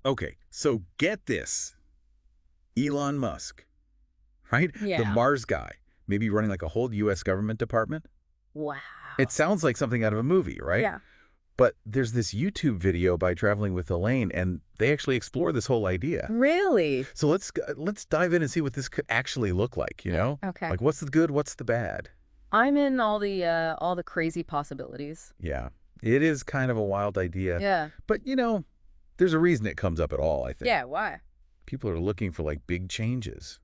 Okay, so get this. Elon Musk, right? The Yeah. Mars guy, maybe running like a whole U.S. government department. Wow. It sounds like something out of a movie, right? Yeah. But there's this YouTube video by Traveling with Elaine, and they actually explore this whole idea. Really? So let's dive in and see what this could actually look like, you know? Okay. Like what's the good, what's the bad? I'm in all the crazy possibilities. Yeah. It is kind of a wild idea, Yeah. but there's a reason it comes up at all, I think. Yeah, why? People are looking for like big changes,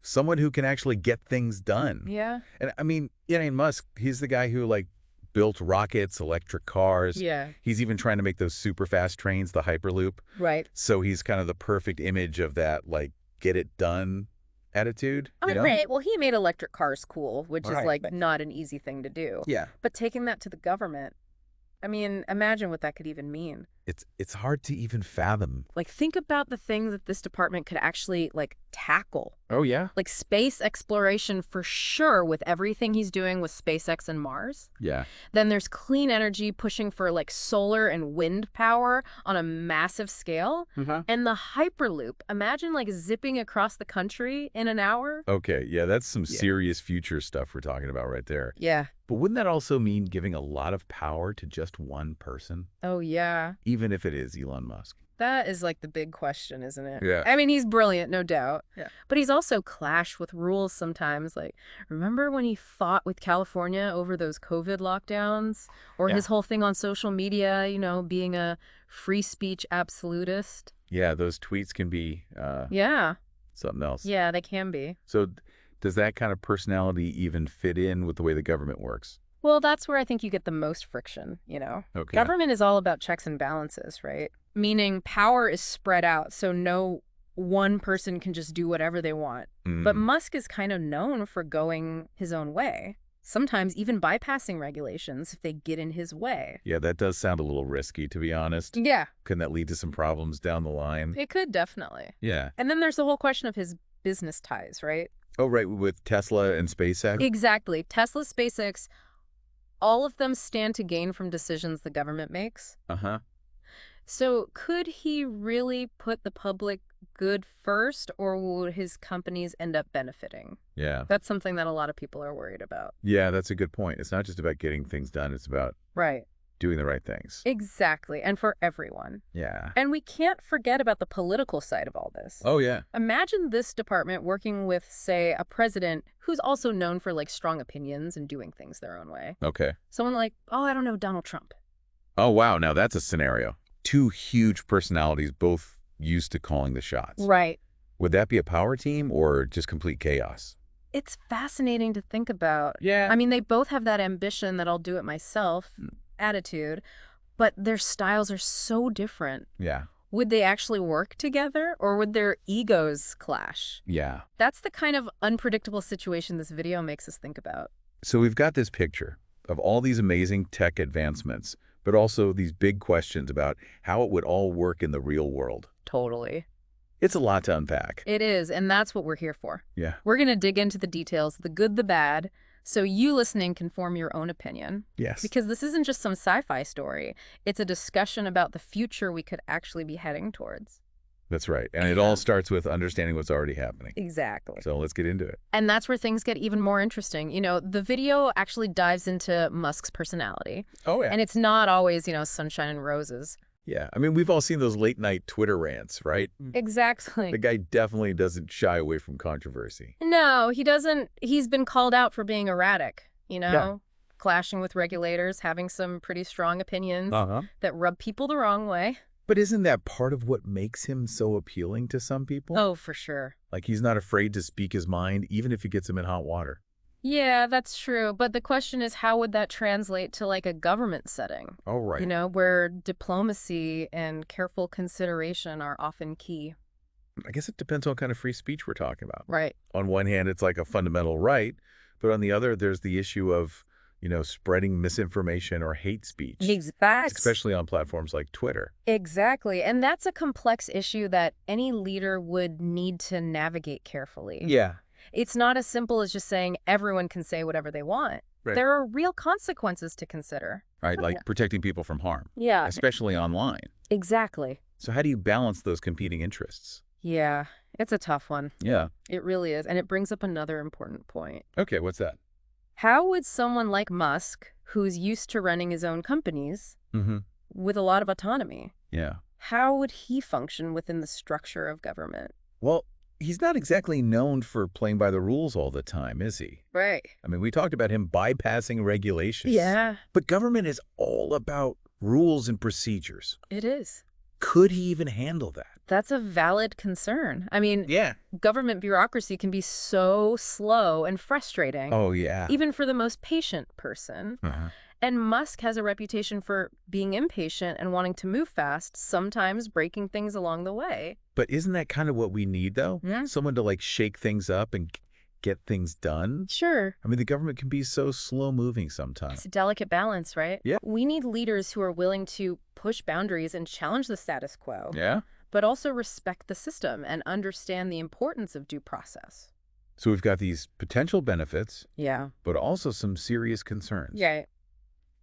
Someone who can actually get things done. Yeah. And I mean, Elon Musk, he's the guy who like built rockets, electric cars. Yeah. He's even trying to make those super fast trains, the Hyperloop. Right. So he's kind of the perfect image of that, like, get it done attitude. I mean, right. Well, he made electric cars cool, which is Right. like not an easy thing to do. Yeah. But taking that to the government, I mean, imagine what that could even mean. It's hard to even fathom. Like, think about the things that this department could actually, like, tackle. Oh, yeah? Like, space exploration for sure with everything he's doing with SpaceX and Mars. Yeah. Then there's clean energy pushing for, like, solar and wind power on a massive scale. And the Hyperloop, imagine, like, zipping across the country in an hour. Okay, yeah, that's some serious future stuff we're talking about right there. Yeah. But wouldn't that also mean giving a lot of power to just one person? Oh, yeah. Even if it is Elon Musk. That is like the big question, isn't it? Yeah. I mean, he's brilliant, no doubt. Yeah. But he's also clashed with rules sometimes. Like, remember when he fought with California over those COVID lockdowns? Or his whole thing on social media, being a free speech absolutist? Yeah, those tweets can be Yeah. something else. Yeah, they can be. So does that kind of personality even fit in with the way the government works? Well, that's where I think you get the most friction, Okay. Government is all about checks and balances, right? Meaning power is spread out, so no one person can just do whatever they want. But Musk is kind of known for going his own way, sometimes even bypassing regulations if they get in his way. Yeah, that does sound a little risky, to be honest. Yeah, Couldn't that lead to some problems down the line? it could definitely. Yeah. And then there's the whole question of his business ties, right? Oh, right, with Tesla and SpaceX? Exactly. Tesla, SpaceX, all of them stand to gain from decisions the government makes. Uh-huh. So could he really put the public good first, or would his companies end up benefiting? Yeah. That's something that a lot of people are worried about. Yeah, that's a good point. It's not just about getting things done. It's about Right. doing the right things. Exactly. And for everyone. Yeah. And we can't forget about the political side of all this. Oh, yeah. Imagine this department working with, say, a president who's also known for, like, strong opinions and doing things their own way. Okay. Someone like, I don't know, Donald Trump. Oh, wow. Now that's a scenario. Two huge personalities, both used to calling the shots. Right. Would that be a power team or just complete chaos? It's fascinating to think about. Yeah. I mean, they both have that ambition that I'll do it myself attitude, but their styles are so different. Yeah. Would they actually work together, or would their egos clash? Yeah. That's the kind of unpredictable situation this video makes us think about. So we've got this picture of all these amazing tech advancements, but also these big questions about how it would all work in the real world. Totally. It's a lot to unpack. It is, and that's what we're here for. Yeah. We're going to dig into the details, the good, the bad, so you listening can form your own opinion. Yes. Because this isn't just some sci-fi story. It's a discussion about the future we could actually be heading towards. That's right. And it all starts with understanding what's already happening. Exactly. So let's get into it. And that's where things get even more interesting. The video actually dives into Musk's personality. Oh, yeah. And it's not always, sunshine and roses. Yeah. I mean, we've all seen those late night Twitter rants, right? Exactly. The guy definitely doesn't shy away from controversy. No, he doesn't. He's been called out for being erratic, Yeah. clashing with regulators, having some pretty strong opinions Uh-huh. that rub people the wrong way. But isn't that part of what makes him so appealing to some people? Oh, for sure. Like he's not afraid to speak his mind, even if it gets him in hot water. Yeah, that's true. But the question is, how would that translate to like a government setting? Oh, right. Where diplomacy and careful consideration are often key. I guess it depends on what kind of free speech we're talking about. Right. On one hand, it's like a fundamental right, but on the other, there's the issue of, spreading misinformation or hate speech. Exactly. Especially on platforms like Twitter. Exactly. And that's a complex issue that any leader would need to navigate carefully. Yeah. It's not as simple as just saying everyone can say whatever they want. Right. There are real consequences to consider. Right, like protecting people from harm. Yeah. Especially online. Exactly. So how do you balance those competing interests? Yeah, it's a tough one. Yeah. It really is. And it brings up another important point. Okay, what's that? How would someone like Musk, who's used to running his own companies Mm-hmm. with a lot of autonomy, Yeah. how would he function within the structure of government? Well, he's not exactly known for playing by the rules all the time, is he? Right. I mean, we talked about him bypassing regulations. Yeah, But government is all about rules and procedures. it is. Could he even handle that? That's a valid concern. I mean, Yeah. government bureaucracy can be so slow and frustrating, Oh, yeah. even for the most patient person. Uh-huh. And Musk has a reputation for being impatient and wanting to move fast, sometimes breaking things along the way. But isn't that kind of what we need, though? Yeah. Someone to, like, shake things up and get things done? Sure. I mean, the government can be so slow-moving It's sometimes. a delicate balance, right? Yeah. We need leaders who are willing to push boundaries and challenge the status quo, Yeah? but also respect the system and understand the importance of due process. So we've got these potential benefits, Yeah. but also some serious concerns. Yeah.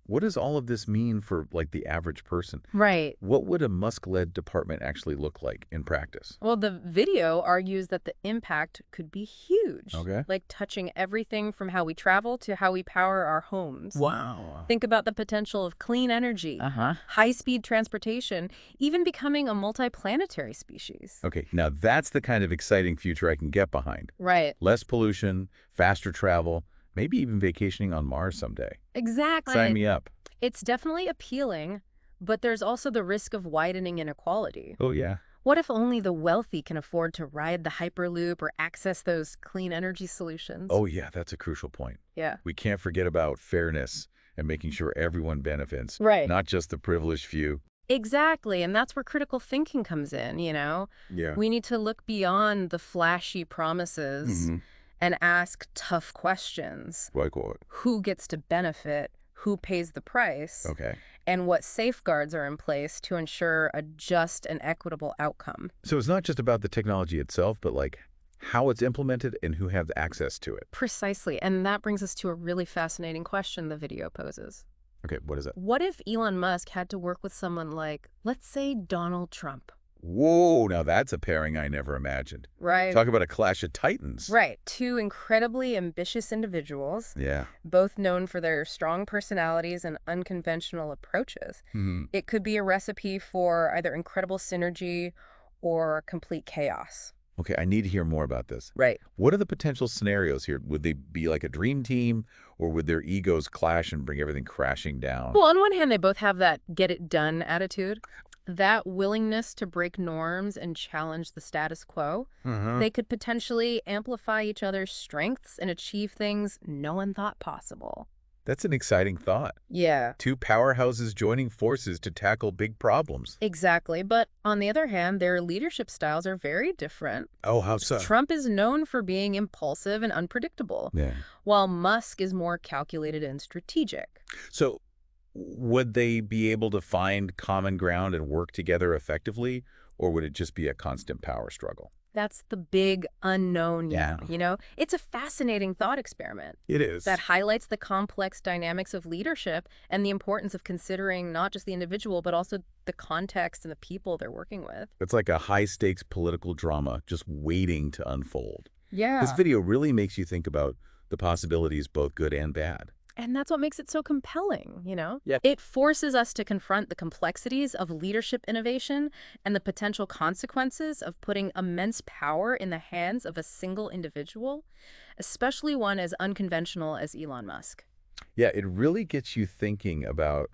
What does all of this mean for, like, the average person? Right. What would a Musk-led department actually look like in practice? Well, the video argues that the impact could be huge. Okay. Like touching everything from how we travel to how we power our homes. Wow. Think about the potential of clean energy, Uh-huh. high-speed transportation, even becoming a multiplanetary species. Okay, now that's the kind of exciting future I can get behind. Right. Less pollution, faster travel, maybe even vacationing on Mars someday. Exactly. Sign me up. It's definitely appealing, but there's also the risk of widening inequality. Oh, yeah. What if only the wealthy can afford to ride the Hyperloop or access those clean energy solutions? Oh, yeah, that's a crucial point. Yeah. We can't forget about fairness and making sure everyone benefits, Right. not just the privileged few. Exactly. And that's where critical thinking comes in, you know? Yeah. We need to look beyond the flashy promises and ask tough questions. Like what? Who gets to benefit? Who pays the price? Okay. And what safeguards are in place to ensure a just and equitable outcome? So it's not just about the technology itself, but like how it's implemented and who has access to it. Precisely. And that brings us to a really fascinating question the video poses. Okay, what is it? What if Elon Musk had to work with someone like, let's say, Donald Trump? Whoa, now that's a pairing I never imagined. Right. Talk about a clash of titans. Right. Two incredibly ambitious individuals, Yeah. both known for their strong personalities and unconventional approaches. It could be a recipe for either incredible synergy or complete chaos. Okay, I need to hear more about this. Right. What are the potential scenarios here? Would they be like a dream team, or would their egos clash and bring everything crashing down? Well, on one hand, they both have that get it done attitude, that willingness to break norms and challenge the status quo. They could potentially amplify each other's strengths and achieve things no one thought possible. That's an exciting thought. Yeah. Two powerhouses joining forces to tackle big problems. Exactly. But on the other hand, their leadership styles are very different. Oh, how so? Trump is known for being impulsive and unpredictable, Yeah. while Musk is more calculated and strategic. So would they be able to find common ground and work together effectively, or would it just be a constant power struggle? That's the big unknown, Yeah. you know? It's a fascinating thought experiment It is. that highlights the complex dynamics of leadership and the importance of considering not just the individual, but also the context and the people they're working with. It's like a high-stakes political drama just waiting to unfold. Yeah. This video really makes you think about the possibilities, both good and bad. And that's what makes it so compelling, you know? Yeah. It forces us to confront the complexities of leadership innovation and the potential consequences of putting immense power in the hands of a single individual, especially one as unconventional as Elon Musk. Yeah, it really gets you thinking about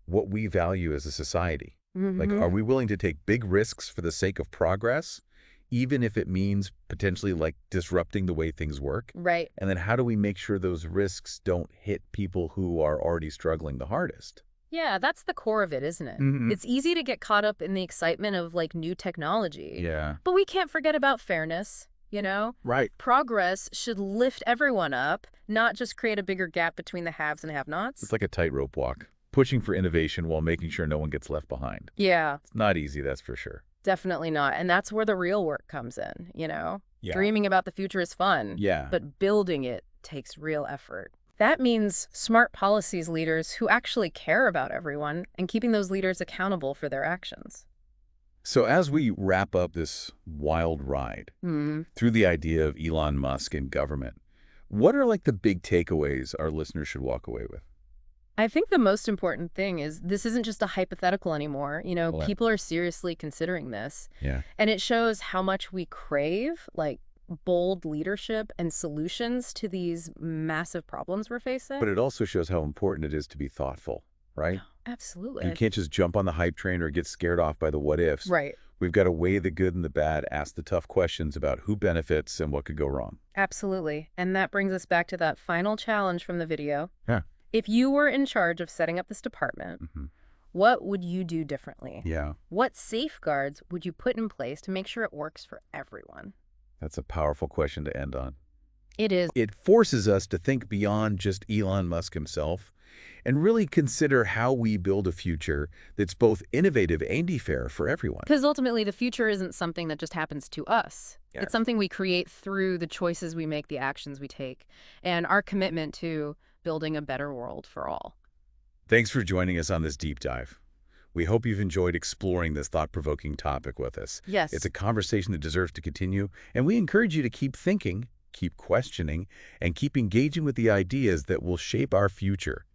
what we value as a society. Like, are we willing to take big risks for the sake of progress, even if it means potentially like disrupting the way things work? Right. And then how do we make sure those risks don't hit people who are already struggling the hardest? Yeah, that's the core of it, isn't it? It's easy to get caught up in the excitement of like new technology. Yeah. But we can't forget about fairness, you know? Right. Progress should lift everyone up, not just create a bigger gap between the haves and have-nots. It's like a tightrope walk, pushing for innovation while making sure no one gets left behind. Yeah. It's not easy, that's for sure. Definitely not. And that's where the real work comes in, you know? Yeah. Dreaming about the future is fun. Yeah. But building it takes real effort. That means smart policies leaders who actually care about everyone and keeping those leaders accountable for their actions. So as we wrap up this wild ride through the idea of Elon Musk and government, what are like the big takeaways our listeners should walk away with? I think the most important thing is this isn't just a hypothetical anymore. Well, People are seriously considering this. yeah. And it shows how much we crave, like, bold leadership and solutions to these massive problems we're facing. But it also shows how important it is to be thoughtful, right? Absolutely. You can't just jump on the hype train or get scared off by the what ifs. Right. We've got to weigh the good and the bad, ask the tough questions about who benefits and what could go wrong. Absolutely. And that brings us back to that final challenge from the video. Yeah. If you were in charge of setting up this department, what would you do differently? Yeah. What safeguards would you put in place to make sure it works for everyone? That's a powerful question to end on. It is. It forces us to think beyond just Elon Musk himself and really consider how we build a future that's both innovative and fair for everyone. Because ultimately, the future isn't something that just happens to us. Yeah. It's something we create through the choices we make, the actions we take, and our commitment to building a better world for all. Thanks for joining us on this deep dive. We hope you've enjoyed exploring this thought-provoking topic with us. Yes. It's a conversation that deserves to continue, and we encourage you to keep thinking, keep questioning, and keep engaging with the ideas that will shape our future.